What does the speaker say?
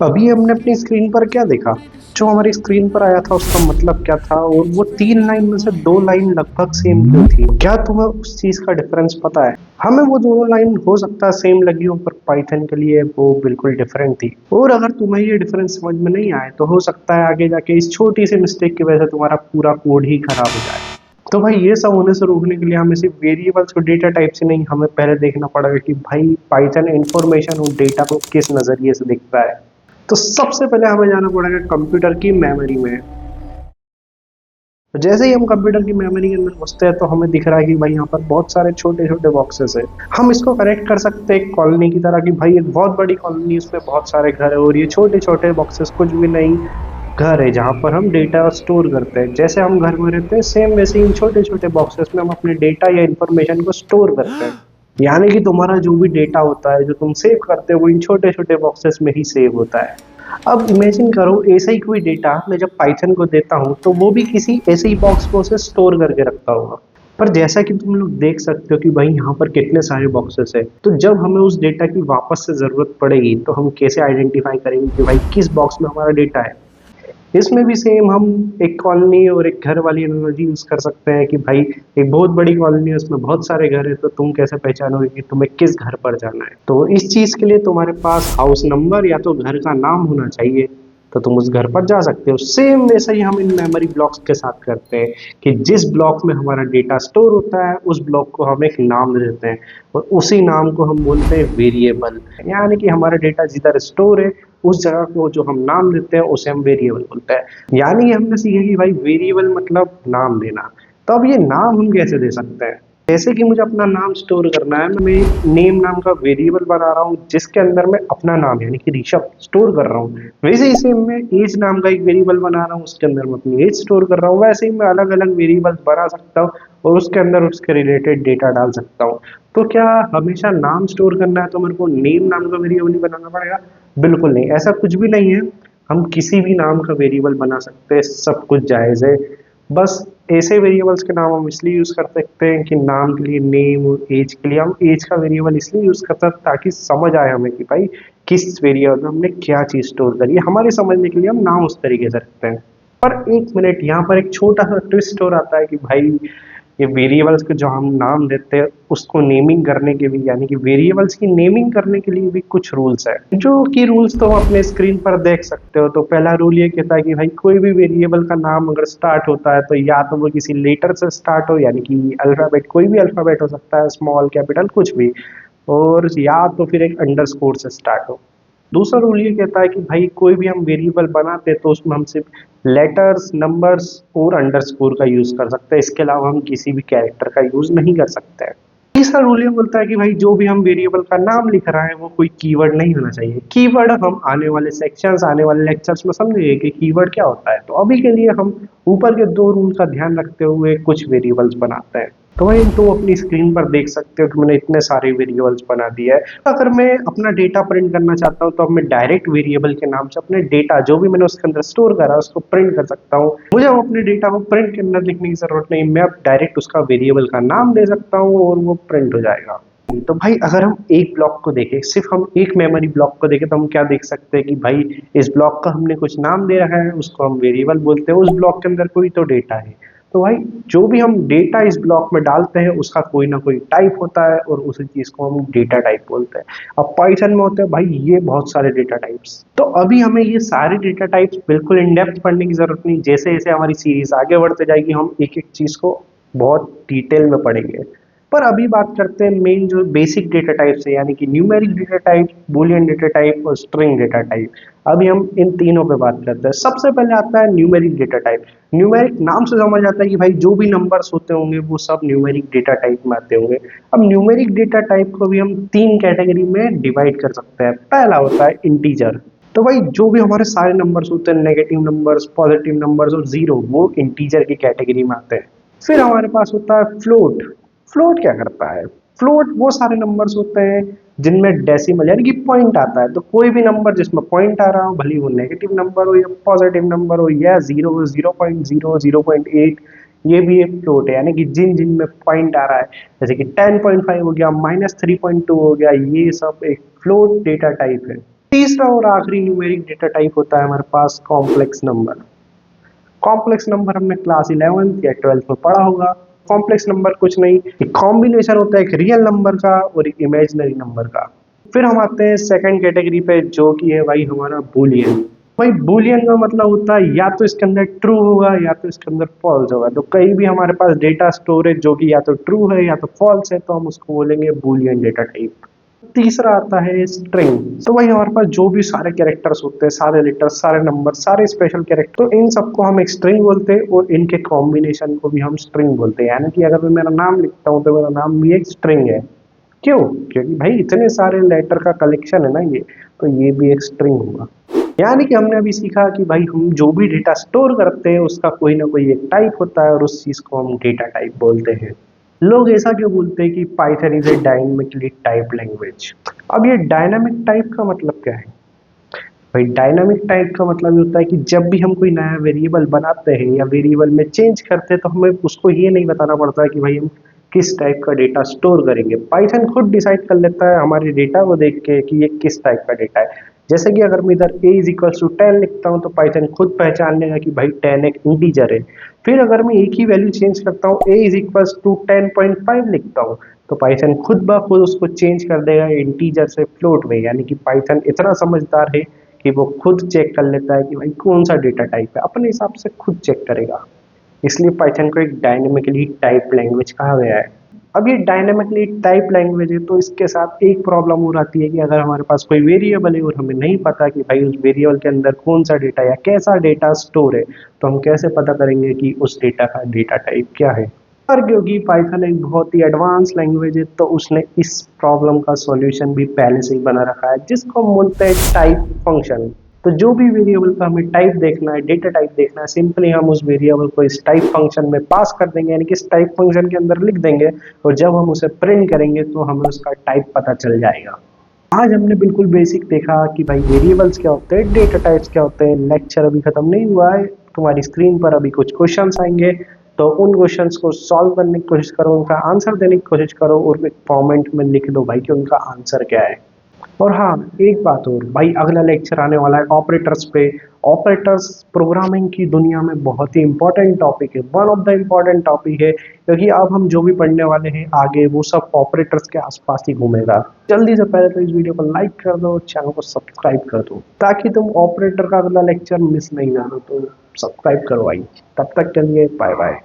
अभी हमने अपनी स्क्रीन पर क्या देखा? जो हमारी स्क्रीन पर आया था उसका मतलब क्या था, और वो 3 लाइन में से 2 लाइन लगभग सेम क्यों थी? क्या तुम्हें उस चीज़ का डिफरेंस पता है? हमें वो दोनों लाइन हो सकता है सेम लगी हो, पर पाइथन के लिए वो बिल्कुल डिफरेंट थी। और अगर तुम्हें ये डिफरेंस समझ में नहीं आए तो हो सकता है आगे जाके इस छोटी सी मिस्टेक की वजह से तुम्हारा पूरा कोड ही खराब हो जाए। तो भाई ये सब होने से रोकने के लिए हमें सिर्फ वेरिएबल्स को डेटा टाइप से नहीं, हमें पहले देखना पड़ेगा कि भाई पाइथन इंफॉर्मेशन और डेटा को किस नजरिए से देखता है। तो सबसे पहले हमें जाना पड़ेगा कंप्यूटर की मेमोरी में। तो जैसे ही हम कंप्यूटर की मेमोरी के अंदर घुसते हैं तो हमें दिख रहा है कि भाई यहाँ पर बहुत सारे छोटे छोटे बॉक्सेस है। हम इसको कनेक्ट कर सकते हैं एक कॉलोनी की तरह, कि भाई एक बहुत बड़ी कॉलोनी, उसमें बहुत सारे घर है और ये छोटे छोटे बॉक्सेस कुछ भी नहीं, घर है जहाँ पर हम डेटा स्टोर करते हैं। जैसे हम घर में रहते हैं सेम वैसे ही इन छोटे छोटे बॉक्सेस में हम अपने डेटा या इंफॉर्मेशन को स्टोर करते हैं। यानी कि तुम्हारा जो भी डेटा होता है जो तुम सेव करते हो वो इन छोटे छोटे बॉक्सेस में ही सेव होता है। अब इमेजिन करो ऐसा ही कोई डेटा मैं जब पाइथन को देता हूँ तो वो भी किसी ऐसे ही बॉक्स को उसे स्टोर करके रखता होगा। पर जैसा कि तुम लोग देख सकते हो कि भाई यहाँ पर कितने सारे बॉक्सेस है, तो जब हमें उस डेटा की वापस से जरूरत पड़ेगी तो हम कैसे आइडेंटिफाई करेंगे कि भाई किस बॉक्स में हमारा डेटा है। इसमें भी सेम हम एक कॉलोनी और एक घर वाली एनालॉजी यूज कर सकते हैं कि भाई एक बहुत बड़ी कॉलोनी है उसमें बहुत सारे घर है, तो तुम कैसे पहचानोगे कि तुम्हें किस घर पर जाना है? तो इस चीज के लिए तुम्हारे पास हाउस नंबर या तो घर का नाम होना चाहिए, तो तुम उस घर पर जा सकते हो। सेम वैसा ही हम इन मेमोरी ब्लॉक्स के साथ करते हैं कि जिस ब्लॉक में हमारा डेटा स्टोर होता है उस ब्लॉक को हम एक नाम दे देते हैं और उसी नाम को हम बोलते हैं वेरिएबल। यानी कि हमारा डेटा जिधर स्टोर है उस जगह को जो हम नाम देते हैं उसे हम वेरिएबल बोलते हैं। यानी कि हमने सीखा कि भाई वेरिएबल मतलब नाम देना। तो अब ये नाम हम कैसे दे सकते हैं? जैसे कि मुझे अपना नाम स्टोर करना है, मैं नेम नाम का वेरिएबल बना रहा हूँ जिसके अंदर मैं अपना नाम यानी कि ऋषभ स्टोर कर रहा हूँ। वैसे ही सेम मैं एज नाम का एक वेरिएबल बना रहा हूँ, उसके अंदर मैं अपनी एज स्टोर कर रहा हूँ। वैसे ही मैं अलग अलग वेरिएबल्स बना सकता हूँ और उसके अंदर उसके रिलेटेड डेटा डाल सकता हूँ। तो क्या हमेशा नाम स्टोर करना है तो मेरे को नेम नाम का वेरिएबल ही बनाना पड़ेगा? बिल्कुल नहीं, ऐसा कुछ भी नहीं है। हम किसी भी नाम का वेरिएबल बना सकते हैं, सब कुछ जायज़ है। बस ऐसे वेरिएबल्स के नाम हम इसलिए यूज़ कर सकते हैं कि नाम के लिए नेम और एज के लिए हम एज का वेरिएबल इसलिए यूज़ करते हैं ताकि समझ आए हमें कि भाई किस वेरिएबल में हमने क्या चीज़ स्टोर करी है। हमारे समझने के लिए हम नाम उस तरीके से रखते हैं। पर एक मिनट, यहाँ पर एक छोटा सा ट्विस्ट और आता है कि भाई ये वेरिएबल्स के जो हम नाम देते हैं उसको नेमिंग करने के भी, यानी कि वेरिएबल्स की नेमिंग करने के लिए भी कुछ रूल्स है, जो कि रूल्स तो हम अपने स्क्रीन पर देख सकते हो। तो पहला रूल ये कहता है कि भाई कोई भी वेरिएबल का नाम अगर स्टार्ट होता है तो या तो वो किसी लेटर से स्टार्ट हो, यानी कि अल्फाबेट, कोई भी अल्फाबेट हो सकता है, स्मॉल कैपिटल कुछ भी, और या तो फिर एक अंडरस्कोर से स्टार्ट हो। दूसरा रूल ये कहता है कि भाई कोई भी हम वेरिएबल बनाते हैं तो उसमें हम सिर्फ लेटर्स, नंबर्स और अंडरस्कोर का यूज कर सकते हैं, इसके अलावा हम किसी भी कैरेक्टर का यूज नहीं कर सकते हैं। तीसरा रूल ये बोलता है कि भाई जो भी हम वेरिएबल का नाम लिख रहे हैं वो कोई कीवर्ड नहीं होना चाहिए। कीवर्ड हम आने वाले सेक्शंस, आने वाले लेक्चर्स में समझेंगे कि कीवर्ड क्या होता है। तो अभी के लिए हम ऊपर के दो रूल का ध्यान रखते हुए कुछ वेरिएबल्स बनाते हैं। तो वही तुम अपनी स्क्रीन पर देख सकते हो कि मैंने इतने सारे वेरिएबल्स बना दिया है। अगर मैं अपना डेटा प्रिंट करना चाहता हूँ तो अब मैं डायरेक्ट वेरिएबल के नाम से अपने डेटा जो भी मैंने उसके अंदर स्टोर करा है उसको प्रिंट कर सकता हूँ। मुझे अब अपने डेटा को प्रिंट के अंदर लिखने की जरूरत नहीं, मैं अब डायरेक्ट उसका वेरिएबल का नाम दे सकता हूँ और वो प्रिंट हो जाएगा। तो भाई अगर हम एक ब्लॉक को देखें, सिर्फ हम एक मेमोरी ब्लॉक को देखें, तो हम क्या देख सकते हैं कि भाई इस ब्लॉक का हमने कुछ नाम दे रखा है, उसको हम वेरिएबल बोलते हैं, उस ब्लॉक के अंदर कोई तो डेटा है। तो भाई जो भी हम डेटा इस ब्लॉक में डालते हैं उसका कोई ना कोई टाइप होता है और उसी चीज को हम डेटा टाइप बोलते हैं। अब पाइथन में होते हैं भाई ये बहुत सारे डेटा टाइप्स। तो अभी हमें ये सारे डेटा टाइप्स बिल्कुल इन डेप्थ पढ़ने की जरूरत नहीं, जैसे जैसे हमारी सीरीज आगे बढ़ते जाएगी हम एक एक चीज को बहुत डिटेल में पढ़ेंगे। पर अभी बात करते हैं मेन जो बेसिक डेटा टाइप्स है, यानी कि numeric data type, Boolean data type और स्ट्रिंग डेटा टाइप। अभी हम इन तीनों पे बात करते हैं। सबसे पहले आता है न्यूमेरिक डेटा टाइप। न्यूमेरिक नाम से समझ आता है कि भाई जो भी नंबर्स होते होंगे वो सब न्यूमेरिक डेटा टाइप में आते होंगे। अब न्यूमेरिक डेटा टाइप को भी हम तीन कैटेगरी में डिवाइड कर सकते हैं। पहला होता है इंटीजर। तो भाई जो भी हमारे सारे नंबर्स होते हैं, नेगेटिव नंबर्स, पॉजिटिव नंबर्स और जीरो, वो इंटीजर की कैटेगरी में आते हैं। फिर हमारे पास होता है फ्लोट। फ्लोट क्या करता है? फ्लोट वो सारे नंबर्स होते हैं जिनमें डेसिमल यानी कि पॉइंट आता है। तो कोई भी नंबर जिसमें पॉइंट आ रहा हो, भले ही वो नेगेटिव नंबर हो या पॉजिटिव नंबर हो या जीरो, 0.0, 0.8, ये भी एक फ्लोट है। यानी कि जिन जिन में पॉइंट आ रहा है, जैसे कि 10.5 हो गया, -3.2 हो गया, ये सब एक फ्लोट डेटा टाइप है। तीसरा और आखिरी न्यूमेरिक डेटा टाइप होता है हमारे पास कॉम्प्लेक्स नंबर। कॉम्प्लेक्स नंबर हमने क्लास 11th या 12th में पढ़ा होगा। कॉम्प्लेक्स नंबर कुछ नहीं, एक कॉम्बिनेशन होता है एक रियल नंबर का और एक इमेजिनरी नंबर का। फिर हम आते हैं सेकंड कैटेगरी पे, जो कि है भाई हमारा बूलियन। भाई बूलियन का मतलब होता है या तो इसके अंदर ट्रू होगा या तो इसके अंदर फॉल्स होगा। तो कहीं भी हमारे पास डेटा स्टोरेज जो कि या तो ट्रू है या तो फॉल्स है, तो हम उसको बोलेंगे बूलियन डेटा टाइप। तीसरा आता है स्ट्रिंग। तो भाई हमारे पास जो भी सारे कैरेक्टर्स होते हैं, सारे लेटर्स, सारे नंबर, सारे स्पेशल कैरेक्टर, तो इन सबको हम एक स्ट्रिंग बोलते हैं और इनके कॉम्बिनेशन को भी हम स्ट्रिंग बोलते हैं। यानी कि अगर मैं मेरा नाम लिखता हूँ तो मेरा नाम भी एक स्ट्रिंग है। क्यों? क्योंकि भाई इतने सारे लेटर का कलेक्शन है ना ये, तो ये भी एक स्ट्रिंग होगा। यानी कि हमने अभी सीखा कि भाई हम जो भी डेटा स्टोर करते हैं उसका कोई ना कोई एक टाइप होता है और उस चीज को हम डेटा टाइप बोलते हैं। लोग ऐसा क्यों बोलते हैं कि Python is a dynamically type language? अब ये डायनामिक टाइप का मतलब क्या है? भाई डायनामिक टाइप का मतलब ये होता है कि जब भी हम कोई नया वेरिएबल बनाते हैं या वेरिएबल में चेंज करते हैं, तो हमें उसको ये नहीं बताना पड़ता है कि भाई हम किस टाइप का डेटा स्टोर करेंगे। पाइथन खुद डिसाइड कर लेता है हमारे डेटा को देख के कि ये किस टाइप का डेटा है। जैसे कि अगर मैं इधर a इज इक्वल्स टू 10 लिखता हूँ, तो पाइथन खुद पहचान लेगा कि भाई 10 एक इंटीजर है। फिर अगर मैं एक ही वैल्यू चेंज करता हूँ, a इज इक्वल्स टू 10.5 लिखता हूँ, तो पाइथन खुद ब खुद उसको चेंज कर देगा इंटीजर से फ्लोट में। यानी कि पाइथन इतना समझदार है कि वो खुद चेक कर लेता है कि भाई कौन सा डेटा टाइप है, अपने हिसाब से खुद चेक करेगा। इसलिए पाइथन को एक डायनेमिकली टाइप लैंग्वेज कहा गया है। अब ये डायनेमिकली टाइप लैंग्वेज है, तो इसके साथ एक प्रॉब्लम और आती है कि अगर हमारे पास कोई वेरिएबल है और हमें नहीं पता कि भाई उस वेरिएबल के अंदर कौन सा डेटा या कैसा डेटा स्टोर है, तो हम कैसे पता करेंगे कि उस डेटा का डेटा टाइप क्या है? और क्योंकि पाइथन एक बहुत ही एडवांस लैंग्वेज है, तो उसने इस प्रॉब्लम का सॉल्यूशन भी पहले से ही बना रखा है, जिसको हम बोलते हैं टाइप फंक्शन। तो जो भी वेरिएबल का हमें टाइप देखना है, डेटा टाइप देखना है, सिंपली हम उस वेरिएबल को इस टाइप फंक्शन में पास कर देंगे, यानी कि इस टाइप फंक्शन के अंदर लिख देंगे, और जब हम उसे प्रिंट करेंगे तो हमें उसका टाइप पता चल जाएगा। आज हमने बिल्कुल बेसिक देखा कि भाई वेरिएबल्स क्या होते हैं, डेटा टाइप्स क्या होते हैं। लेक्चर अभी खत्म नहीं हुआ है, तुम्हारी स्क्रीन पर अभी कुछ क्वेश्चंस आएंगे, तो उन क्वेश्चंस को सॉल्व करने की कोशिश करो, उनका आंसर देने की कोशिश करो और एक कमेंट में लिख दो भाई कि उनका आंसर क्या है। और हाँ, एक बात और भाई, अगला लेक्चर आने वाला है ऑपरेटर्स पे। ऑपरेटर्स प्रोग्रामिंग की दुनिया में बहुत ही इंपॉर्टेंट टॉपिक है, one of the important topic है, क्योंकि अब हम जो भी पढ़ने वाले हैं आगे, वो सब ऑपरेटर्स के आसपास ही घूमेगा। जल्दी से पहले तो इस वीडियो को लाइक कर दो, चैनल को सब्सक्राइब कर दो, ताकि तुम ऑपरेटर का अगला लेक्चर मिस नहीं जाना। तो सब्सक्राइब करो भाई। तब तक के लिए बाय बाय।